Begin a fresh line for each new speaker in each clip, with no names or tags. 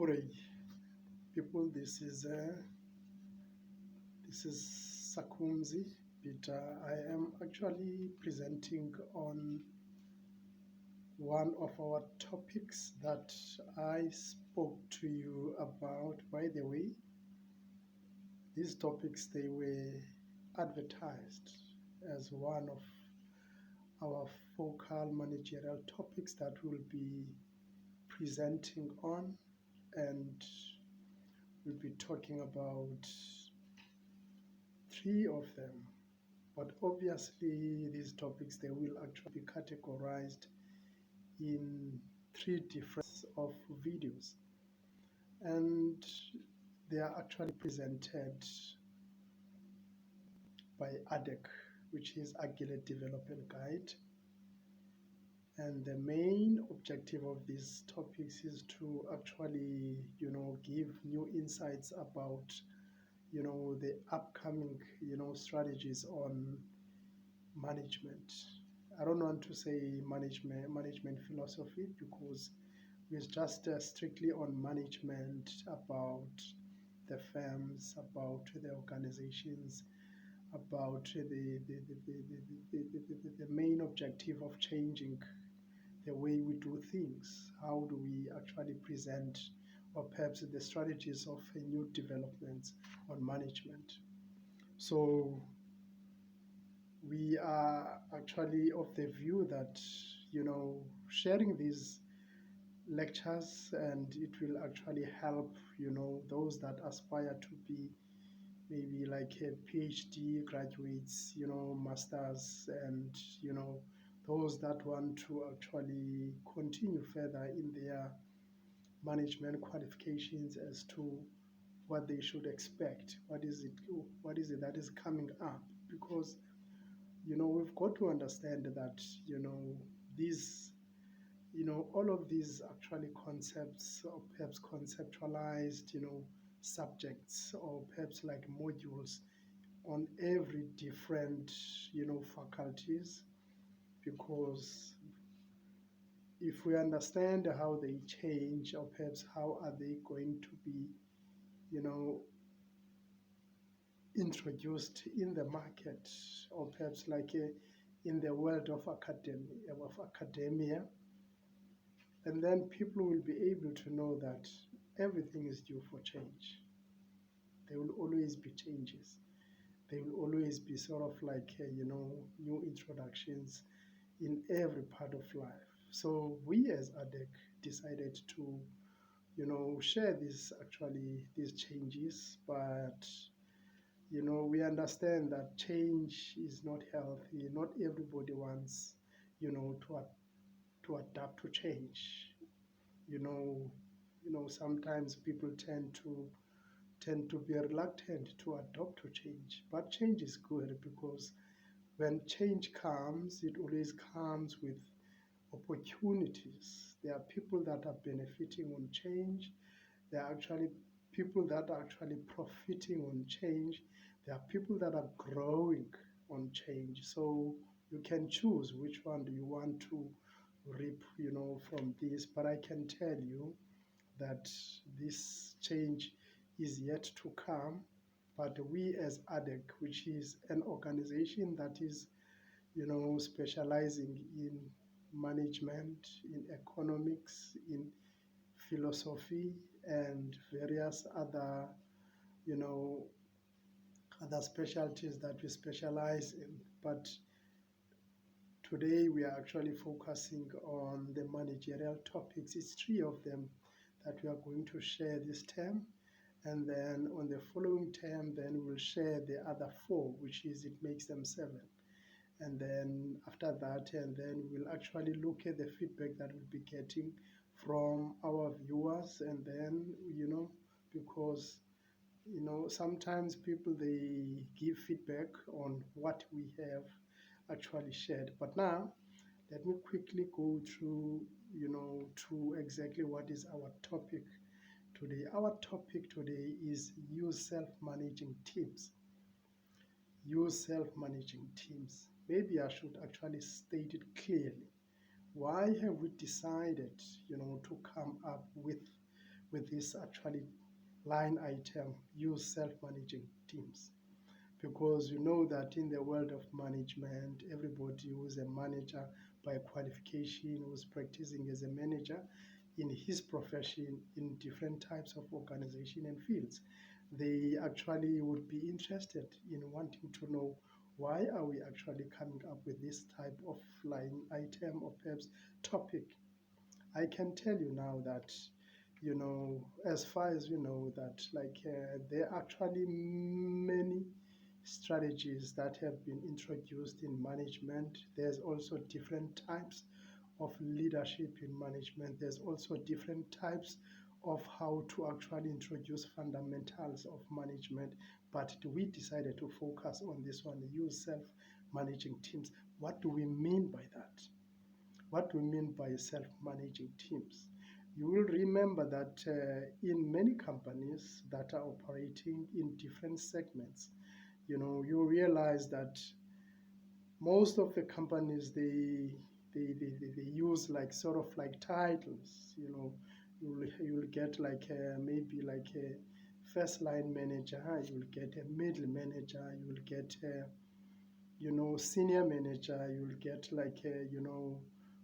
Alright, people, this is Sakumzi, but I am actually presenting on one of our topics that I spoke to you about. By the way, these topics they were advertised as one of our focal managerial topics that we'll be presenting on, and we'll be talking about three of them. But obviously, these topics they will actually be categorized in three different of videos, and they are actually presented by Adeg, which is Agile Development Guide. And the main objective of these topics is to actually, give new insights about, the upcoming, strategies on management. I don't want to say management philosophy because it's just strictly on management, about the firms, about the organizations, about the main objective of changing the way we do things. How do we actually present, or perhaps the strategies of new developments on management? So we are actually of the view that, sharing these lectures, and it will actually help, those that aspire to be maybe like a PhD graduates, masters, and, those that want to actually continue further in their management qualifications as to what they should expect. What is it that is coming up? Because we've got to understand that these all of these actually concepts, or perhaps conceptualized subjects, or perhaps like modules on every different faculties. Because if we understand how they change, or perhaps how are they going to be you know introduced in the market, or perhaps like in the world of academia, and then people will be able to know that everything is due for change. There will always be changes. There will always be sort of like new introductions in every part of life. So we as ADEC decided to share these changes, but we understand that change is not healthy. Not everybody wants, to adapt to change. You know, sometimes people tend to be reluctant to adopt to change. But change is good because when change comes, it always comes with opportunities. There are people that are benefiting on change. There are actually people that are actually profiting on change. There are people that are growing on change. So you can choose which one do you want to reap, from this. But I can tell you that this change is yet to come. But we as ADEC, which is an organization that is, specializing in management, in economics, in philosophy, and various you know, other specialties that we specialize in. But today we are actually focusing on the managerial topics. It's three of them that we are going to share this term. And then on the following term, then we'll share the other four, which is it makes them seven. And then after that, and then we'll actually look at the feedback that we'll be getting from our viewers. And then, because sometimes people they give feedback on what we have actually shared. But now let me quickly go through to exactly what is our topic today. Our topic today is use self-managing teams. Use self-managing teams. Maybe I should actually state it clearly. Why have we decided to come up with with this actually line item, use self-managing teams. Because you know that in the world of management, everybody who is a manager by qualification, who is practicing as a manager in his profession in different types of organization and fields, they actually would be interested in wanting to know why are we actually coming up with this type of line item or perhaps topic. I can tell you now that, as far as you know, that there are actually many strategies that have been introduced in management. There's also different types of leadership in management. There's also different types of how to actually introduce fundamentals of management. But we decided to focus on this one, use self-managing teams. What do we mean by that? What do we mean by self-managing teams? You will remember that in many companies that are operating in different segments, you realize that most of the companies they use like sort of like titles. You'll get like maybe like a first line manager, you'll get a middle manager, you'll get a senior manager, you'll get like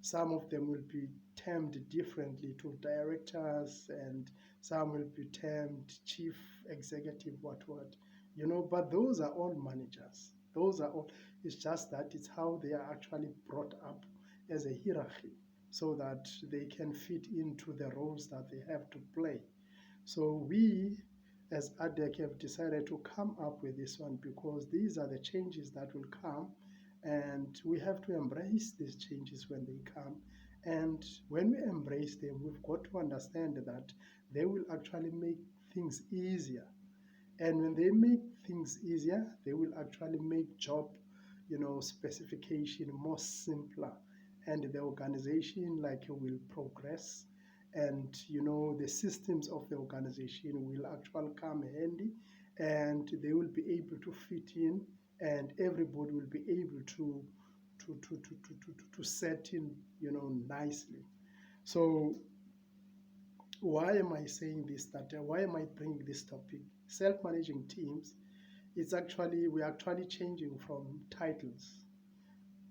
some of them will be termed differently to directors, and some will be termed chief executive what. But those are all managers. Those are all, it's just that it's how they are actually brought up as a hierarchy so that they can fit into the roles that they have to play. So we as Adeg have decided to come up with this one because these are the changes that will come, and we have to embrace these changes when they come. And when we embrace them, we've got to understand that they will actually make things easier. And when they make things easier, they will actually make job, specification more simpler, and the organization will progress, and the systems of the organization will actually come handy, and they will be able to fit in, and everybody will be able to set in nicely. So why am I saying this, that why am I bringing this topic? Self-managing teams, we're actually changing from titles.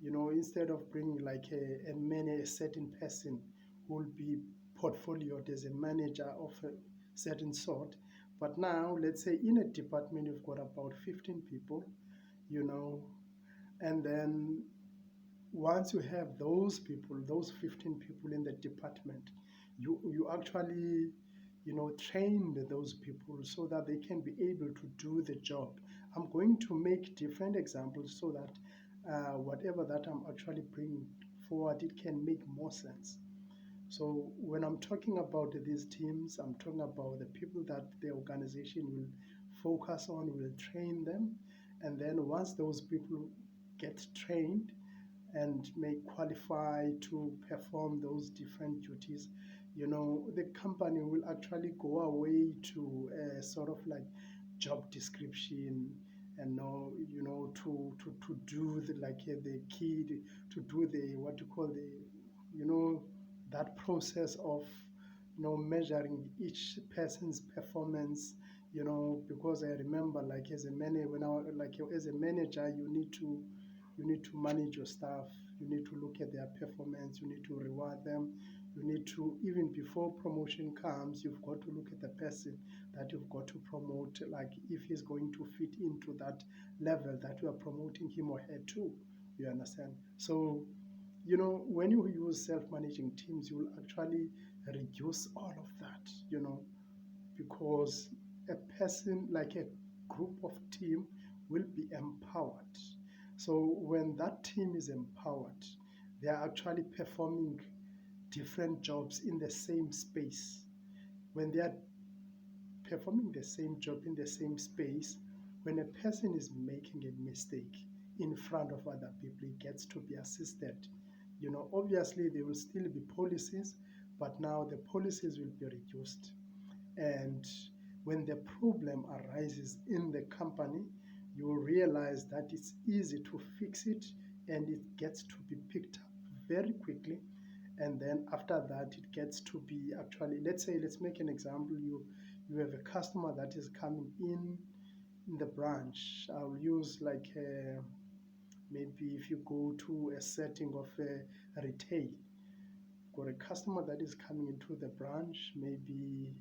Instead of bringing like a certain person who will be portfolioed as a manager of a certain sort. But now, let's say in a department, you've got about 15 people, you know, and then once you have those people, those 15 people in the department, you actually, train those people so that they can be able to do the job. I'm going to make different examples so that whatever that I'm actually bringing forward, it can make more sense. So when I'm talking about these teams, I'm talking about the people that the organization will focus on, will train them. And then once those people get trained and may qualify to perform those different duties, the company will actually go away to a sort of like job description, and know, to do the key, to do the what you call the, that process of, measuring each person's performance, because I remember like as a manager, as a manager, you need to manage your staff, you need to look at their performance, you need to reward them, you need to, even before promotion comes, you've got to look at the person that you've got to promote, like if he's going to fit into that level that you are promoting him or her to. You understand? So, when you use self-managing teams, you will actually reduce all of that, because a person, like a group of team, will be empowered. So when that team is empowered, they are actually performing different jobs in the same space. When they are performing the same job in the same space, when a person is making a mistake in front of other people, he gets to be assisted. Obviously there will still be policies, but now the policies will be reduced. And when the problem arises in the company, you will realize that it's easy to fix it, and it gets to be picked up very quickly, And then after that, it gets to be actually, let's make an example. You have a customer that is coming in the branch. I'll use like maybe if you go to a setting of a retail, got a customer that is coming into the branch. Maybe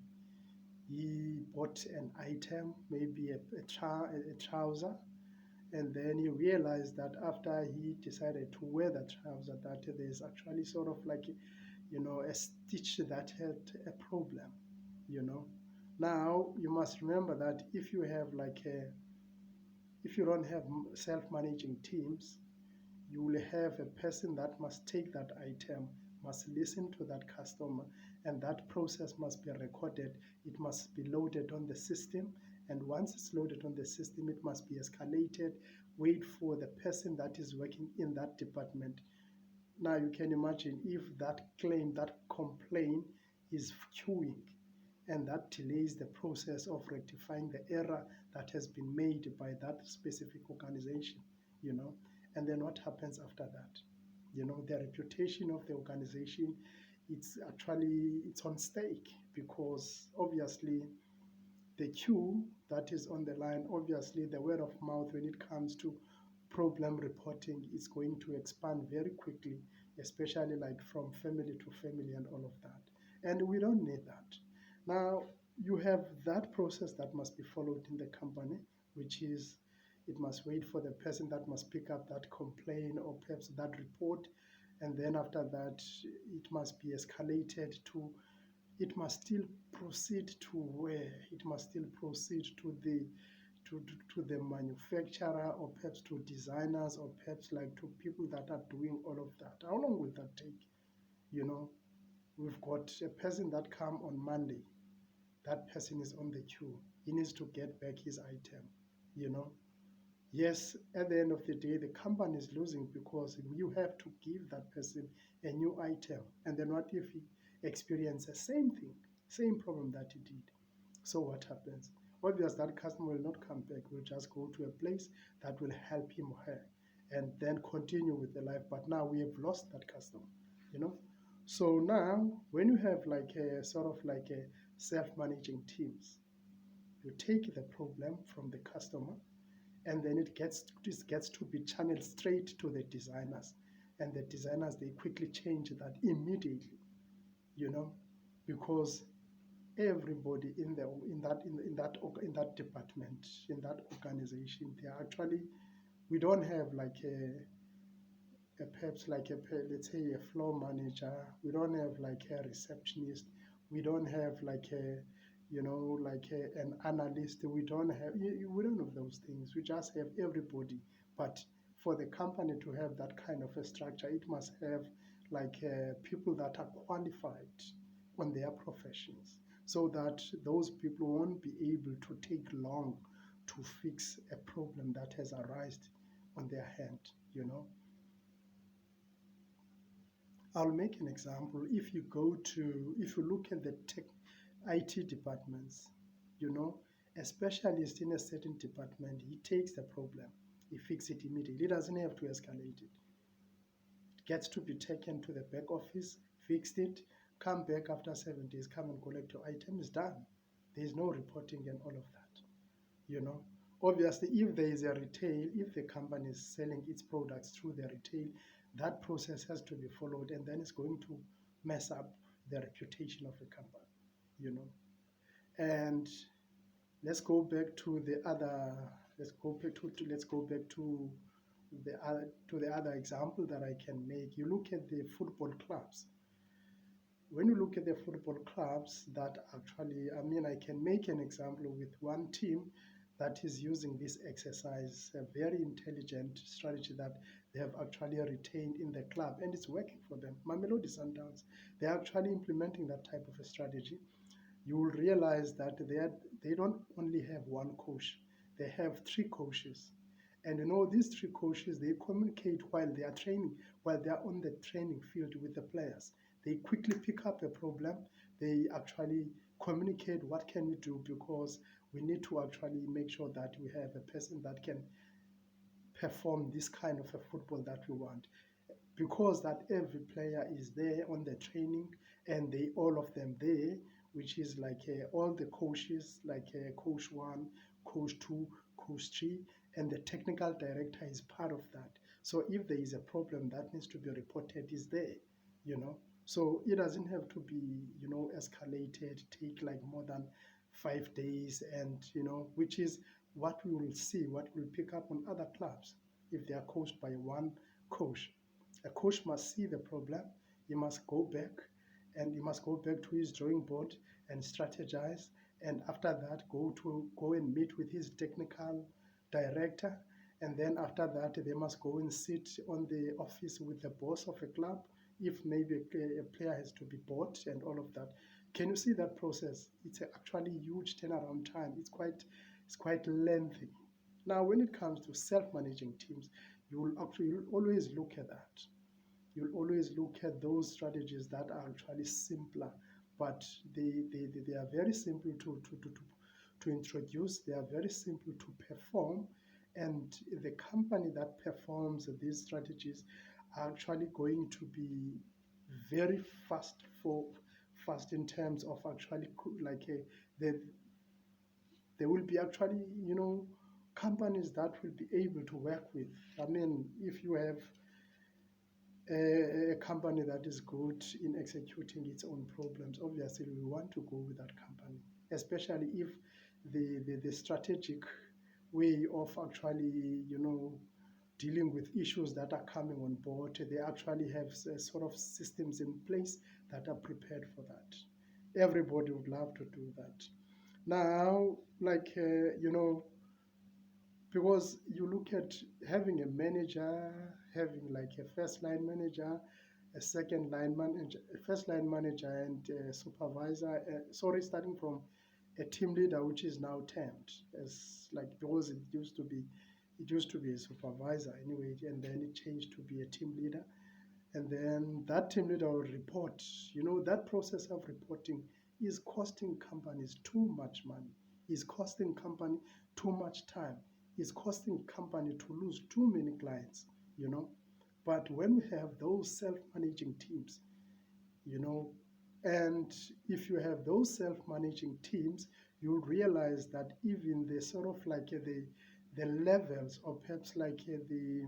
he bought an item, maybe a trouser, and then he realized that after he decided to wear the trouser, that there's actually sort of like a stitch that had a problem. you know Now you must remember that if you don't have self-managing teams, you will have a person that must take that item, must listen to that customer, and that process must be recorded. It must be loaded on the system, and once it's loaded on the system, it must be escalated. Wait for the person that is working in that department. Now you can imagine if that claim, that complaint is queuing, and that delays the process of rectifying the error that has been made by that specific organization, you know. And then what happens after that? The reputation of the organization, it's on stake, because obviously the queue that is on the line, obviously the word of mouth when it comes to problem reporting is going to expand very quickly, especially like from family to family and all of that. And we don't need that. Now, you have that process that must be followed in the company, which is it must wait for the person that must pick up that complaint or perhaps that report. And then after that, it must be escalated to it must still proceed to where it must still proceed to the manufacturer, or perhaps to designers, or perhaps like to people that are doing all of that. How long will that take? you know we've got a person that come on Monday. That person is on the queue. He needs to get back his item. you know Yes, at the end of the day, the company is losing because you have to give that person a new item. And then what if he experiences the same thing, same problem that he did? So what happens? Obviously, that customer will not come back. Will just go to a place that will help him or her, and then continue with the life. But now we have lost that customer. You know. So now, when you have like a sort of like a self-managing teams, you take the problem from the customer, and then this gets to be channeled straight to the designers, and the designers, they quickly change that immediately. you know because everybody in that department, in that organization, they are actually, we don't have like perhaps like let's say a floor manager. We don't have like a receptionist. We don't have like an analyst. We don't have those things. We just have everybody. But for the company to have that kind of a structure, it must have like people that are qualified on their professions, so that those people won't be able to take long to fix a problem that has arisen on their hand. you know I'll make an example. If you look at the tech IT departments, you know, a specialist in a certain department, he takes the problem, he fixes it immediately. He doesn't have to escalate it. It gets to be taken to the back office, fixed it, come back after 7 days, come and collect your item, is done. There is no reporting and all of that. You know, obviously, if there is a retail, if the company is selling its products through the retail, that process has to be followed, and then it's going to mess up the reputation of a company. you know and let's go back to the other let's go back to the other example that I can make. You look at the football clubs. When you look at the football clubs, that actually, I mean, I can make an example with one team that is using this exercise, a very intelligent strategy that they have actually retained in the club, and it's working for them. Mamelodi Sundowns, they're actually implementing that type of a strategy. You will realize that they don't only have one coach, they have three coaches. And these three coaches, they communicate while they are training, while they are on the training field with the players. They quickly pick up a problem. They actually communicate, what can we do, because we need to actually make sure that we have a person that can perform this kind of a football that we want. because that every player is there on the training, and they all of them there, which is like all the coaches, like coach one, coach two, coach three, and the technical director is part of that. So if there is a problem that needs to be reported, is there, you know. So it doesn't have to be, escalated, take like more than 5 days, and which is what we will see, what we'll pick up on other clubs. If they are coached by one coach, a coach must see the problem. He must go back, and he must go back to his drawing board and strategize. And after that, go and meet with his technical director. And then after that, they must go and sit on the office with the boss of a club, if maybe a player has to be bought and all of that. Can you see that process? It's actually huge turnaround time. It's quite lengthy. Now, when it comes to self-managing teams, you'll always look at that. You'll always look at those strategies that are actually simpler, but they are very simple to introduce. They are very simple to perform, and the company that performs these strategies are actually going to be very fast in terms of actually like they there will be actually companies that will be able to work with. I mean, if you have a company that is good in executing its own problems, obviously we want to go with that company, especially if the strategic way of actually, dealing with issues that are coming on board, they actually have sort of systems in place that are prepared for that. Everybody would love to do that. Now, like, because you look at having a manager, having like a first line manager, a second line manager, a first line manager, and a supervisor. Starting from a team leader, which is now termed as like, because it used to be a supervisor anyway, and then it changed to be a team leader, and then that team leader will report. That process of reporting is costing companies too much money, is costing company too much time, is costing company to lose too many clients, you know. But when we have those self-managing teams, you know, and if you have those self-managing teams, you'll realize that even the sort of like the levels, or perhaps like the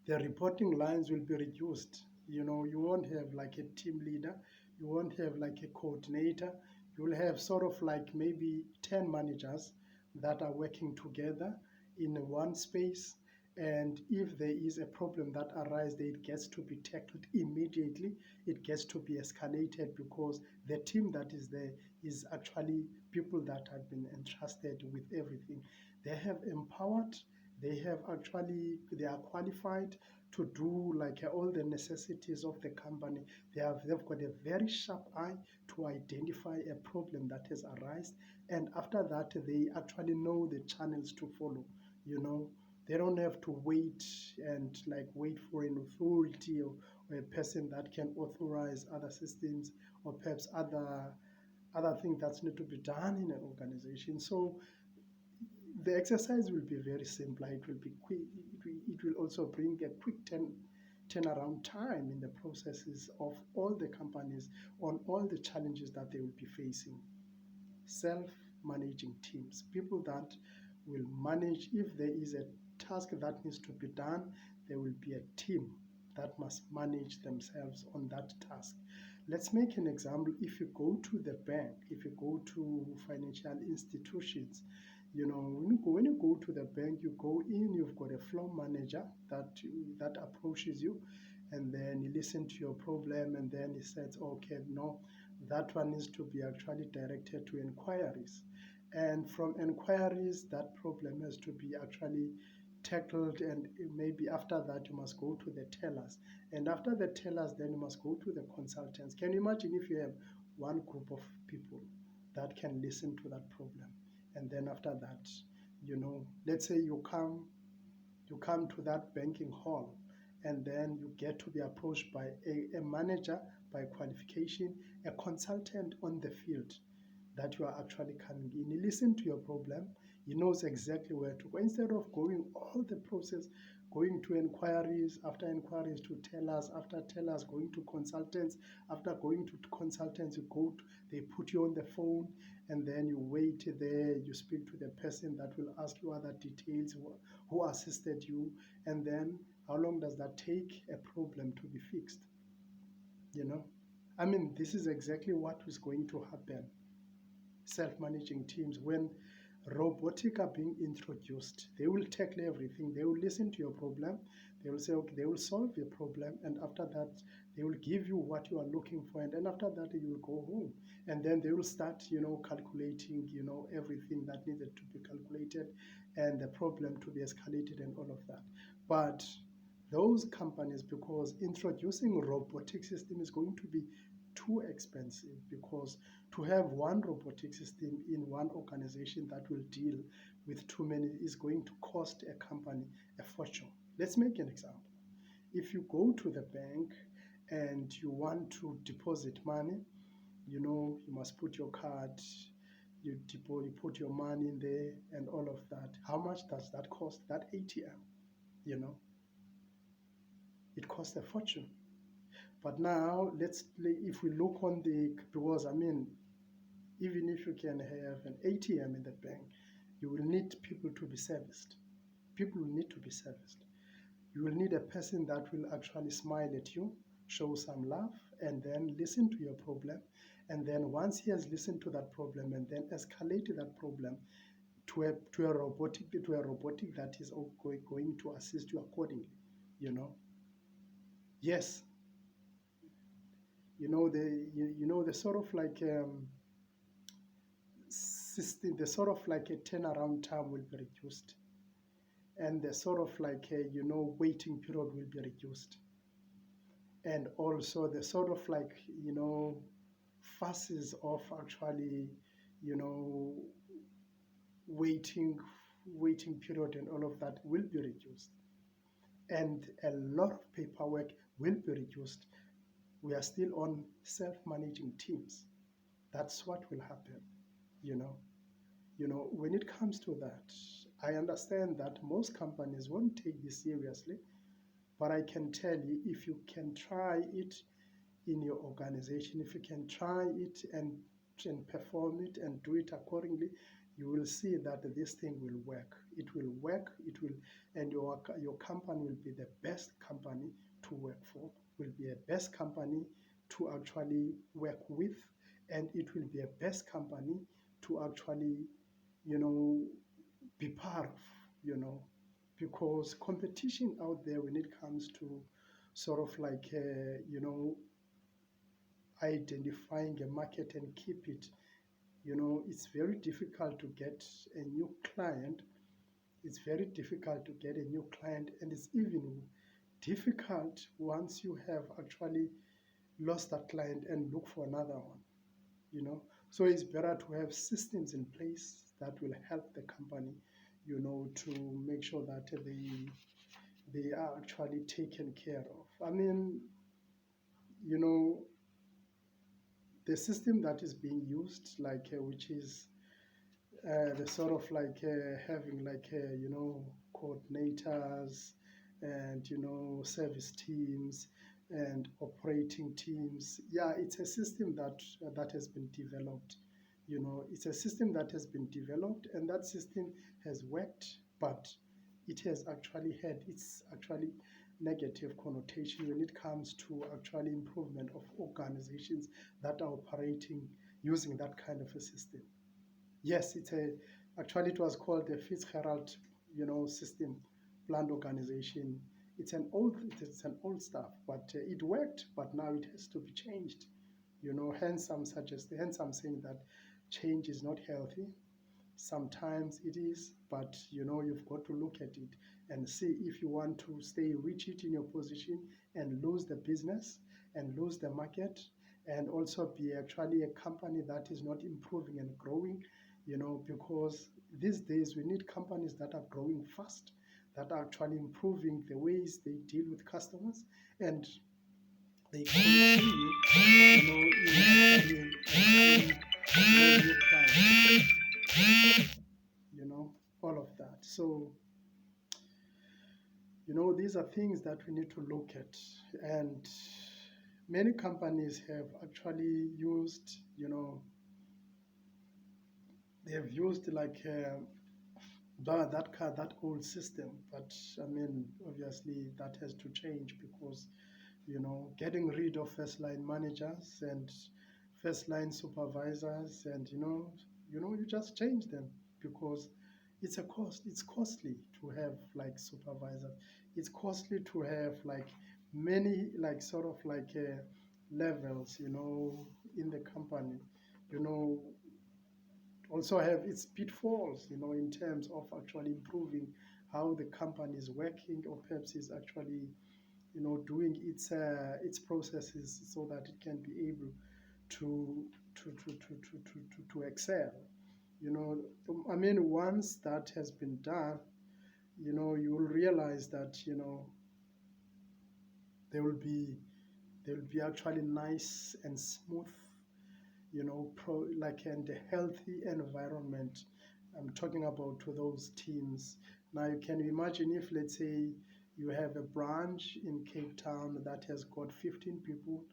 reporting lines will be reduced. You won't have like a team leader, you won't have like a coordinator, you'll have sort of like maybe 10 managers that are working together in one space. And if there is a problem that arises, it gets to be tackled immediately, it gets to be escalated, because the team that is there is actually people that have been entrusted with everything. They have empowered, they are qualified to do like all the necessities of the company. They've got a very sharp eye to identify a problem that has arisen, and after that they actually know the channels to follow. you know they don't have to wait for an authority, or a person that can authorize other systems, or perhaps other things that need to be done in an organization. So the exercise will be very simple. It will be quick. It will also bring a quick turnaround time in the processes of all the companies on all the challenges that they will be facing. Self-managing teams, people that will manage. If there is a task that needs to be done, there will be a team that must manage themselves on that task. Let's make an example. If you go to the bank, if you go to financial institutions, when you go to the bank, you go in, you've got a floor manager that approaches you, and then he listens to your problem, and then he says, okay, no, that one needs to be actually directed to inquiries. And from inquiries, that problem has to be actually tackled, and maybe after that you must go to the tellers, and after the tellers then you must go to the consultants. Can you imagine if you have one group of people that can listen to that problem, and then after that, let's say you come to that banking hall, and then you get to be approached by a manager by qualification, a consultant on the field that you are actually coming in. He listens to your problem, he knows exactly where to go. Instead of going all the process, going to inquiries, after inquiries to tellers, after tellers going to consultants, after going to consultants, they put you on the phone, and then you wait there, you speak to the person that will ask you other details, who assisted you, and then how long does that take a problem to be fixed? You know, I mean, this is exactly what is going to happen. Self-managing teams, when robotic are being introduced, they will tackle everything. They will listen to your problem. They will say, okay, they will solve your problem, and after that, they will give you what you are looking for, and then after that, you will go home, and then they will start, calculating, everything that needed to be calculated, and the problem to be escalated, and all of that. But those companies, because introducing robotic system is going to be too expensive, because to have one robotic system in one organization that will deal with too many is going to cost a company a fortune. Let's make an example. If you go to the bank and you want to deposit money, you must put your card, you put your money in there and all of that. How much does that cost? That ATM, you know, it costs a fortune. But now, if we look on because I mean, even if you can have an ATM in the bank, you will need people to be serviced. People will need to be serviced. You will need a person that will actually smile at you, show some love, and then listen to your problem. And then once he has listened to that problem and then escalate that problem to a robotic that is going to assist you accordingly. You know, yes, the sort of like system, the sort of like a turnaround time will be reduced, and the sort of like a, waiting period will be reduced, and also the sort of like, phases of actually, you know waiting waiting period and all of that will be reduced, and a lot of paperwork will be reduced. We are still on self-managing teams. That's what will happen. you know when it comes to that, I understand that most companies won't take this seriously, but I can tell you, if you can try it in your organization, if you can try it and perform it and do it accordingly, you will see that this thing will work. It will work. It will, and your company will be the best company to work for. Will be a best company to actually work with, and it will be a best company to actually, you know, be part of. You know, because competition out there when it comes to sort of like identifying a market and keep it, it's very difficult to get a new client. It's very difficult to get a new client, and it's even difficult once you have actually lost that client and look for another one. you know so it's better to have systems in place that will help the company, to make sure that they are actually taken care of. I mean, you know the system that is being used, like which is the sort of like having like coordinators, and service teams and operating teams. Yeah, it's a system that has been developed. It's a system that has been developed, and that system has worked, but it has actually had its actually negative connotation when it comes to actually improvement of organizations that are operating using that kind of a system. Yes, actually it was called the Fitzgerald, system, planned organization. It's an old stuff, but it worked. But now it has to be changed. Hence I'm saying that change is not healthy. Sometimes it is, but you've got to look at it and see if you want to stay rigid in your position and lose the business and lose the market, and also be actually a company that is not improving and growing, because these days we need companies that are growing fast, that are actually improving the ways they deal with customers, and they continue, in actually growing new clients, all of that. So These are things that we need to look at. And many companies have actually used, they have used like that old system. But I mean, obviously, that has to change because getting rid of first line managers and first line supervisors, and you just change them because it's a cost. It's costly to have like supervisors. It's costly to have like many like sort of like levels, in the company. You know, also have its pitfalls, in terms of actually improving how the company is working, or perhaps is actually doing its processes so that it can be able to to excel. I mean, once that has been done, you will realize that there will be there will be actually nice and smooth, like, and a healthy environment. I'm talking about to those teams. Now you can imagine if, let's say, you have a branch in Cape Town that has got 15 people,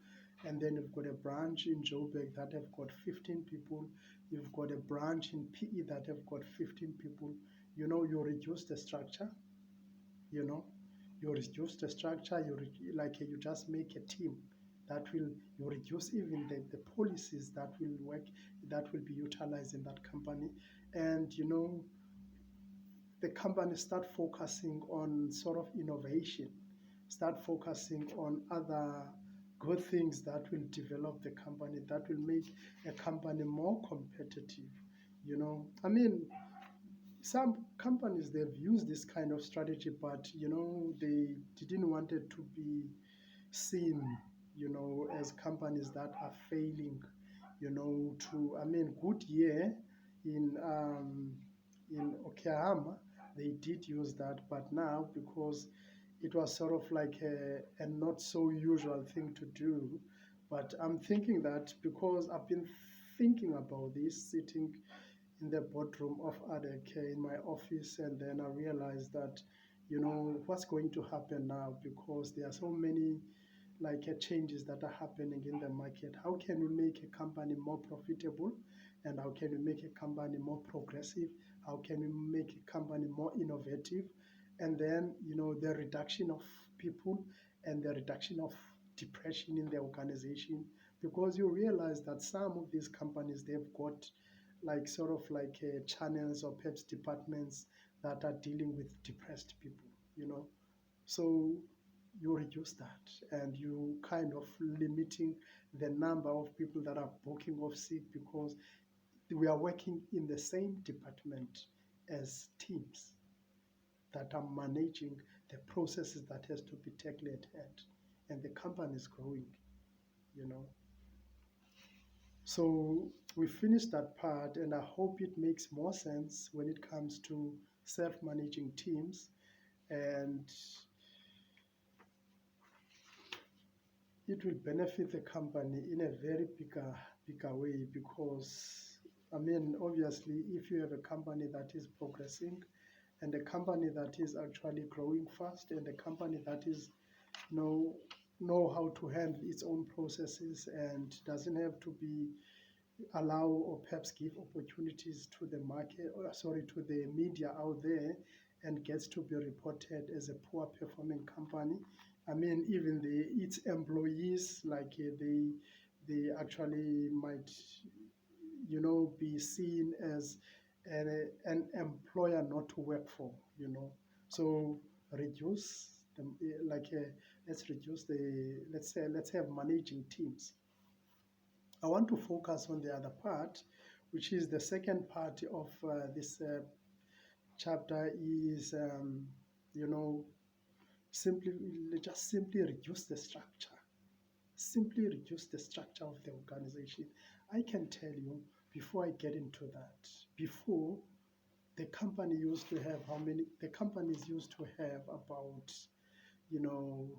and then you've got a branch in Joburg that have got 15 people, you've got a branch in PE that have got 15 people. You reduce the structure, you know, you reduce the structure, like you just make a team that will, you reduce even the policies that will work, that will be utilized in that company. And the company start focusing on sort of innovation, start focusing on other good things that will develop the company, that will make a company more competitive. I mean, some companies, they've used this kind of strategy, but they didn't want it to be seen, as companies that are failing, to, I mean, Goodyear in Oklahoma, they did use that, but now, because it was sort of like a not so usual thing to do. But I'm thinking that because I've been thinking about this, sitting in the boardroom of Adeg in my office, and then I realized that, what's going to happen now, because there are so many like changes that are happening in the market. How can we make a company more profitable? And how can we make a company more progressive? How can we make a company more innovative? And then, the reduction of people and the reduction of depression in the organization, because you realize that some of these companies, they've got like sort of like channels or perhaps departments that are dealing with depressed people, so you reduce that, and you kind of limiting the number of people that are booking off sick, because we are working in the same department as teams that are managing the processes that has to be taken at hand, and the company is growing, you know. So we finished that part, and I hope it makes more sense when it comes to self-managing teams. And it will benefit the company in a very bigger way, because, I mean, obviously, if you have a company that is progressing, and a company that is actually growing fast, and a company that is know how to handle its own processes, and doesn't have to be allow, or perhaps give opportunities to the market, or sorry, to the media out there, and gets to be reported as a poor performing company. I mean, even its employees, like they actually might, be seen as an employer not to work for, So reduce the, like let's reduce the, let's have managing teams. I want to focus on the other part, which is the second part of this chapter, is you know simply, just simply reduce the structure. Simply reduce the structure of the organization. I can tell you, before I get into that, before, the company used to have how many? The companies used to have about, you know,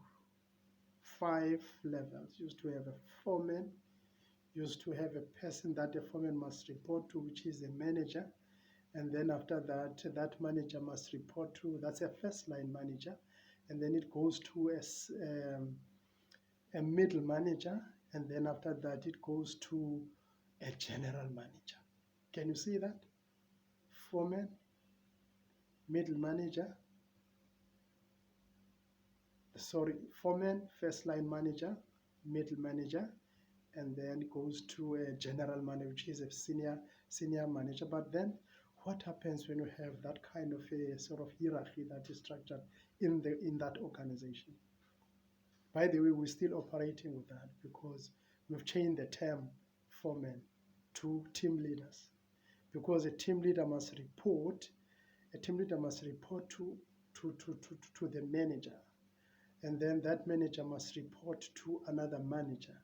5 levels. Used to have a foreman, used to have a person that the foreman must report to, which is a manager. And then after that, that manager must report to, that's a first line manager. and then it goes to a middle manager, and then after that it goes to a general manager. Can you see that? Foreman, middle manager, foreman, first line manager, middle manager, and then goes to a general manager, which is a senior manager. But then what happens when you have that kind of a sort of hierarchy that is structured in that organization? By the way, we're still operating with that because we've changed the term foreman to team leaders, because a team leader must report to the manager, and then that manager must report to another manager,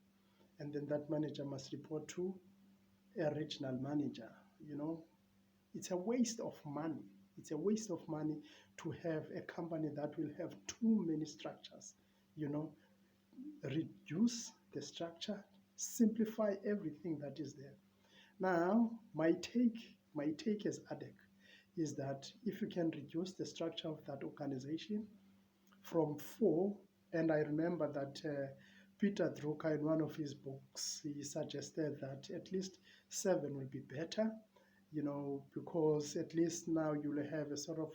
and then that manager must report to a regional manager. You know, it's a waste of money. It's a waste of money to have a company that will have too many structures. You know, reduce the structure, simplify everything that is there. Now, my take as Adeg is that if you can reduce the structure of that organization from 4, and I remember that Peter Drucker, in one of his books, he suggested that at least 7 will be better, because at least now you'll have a sort of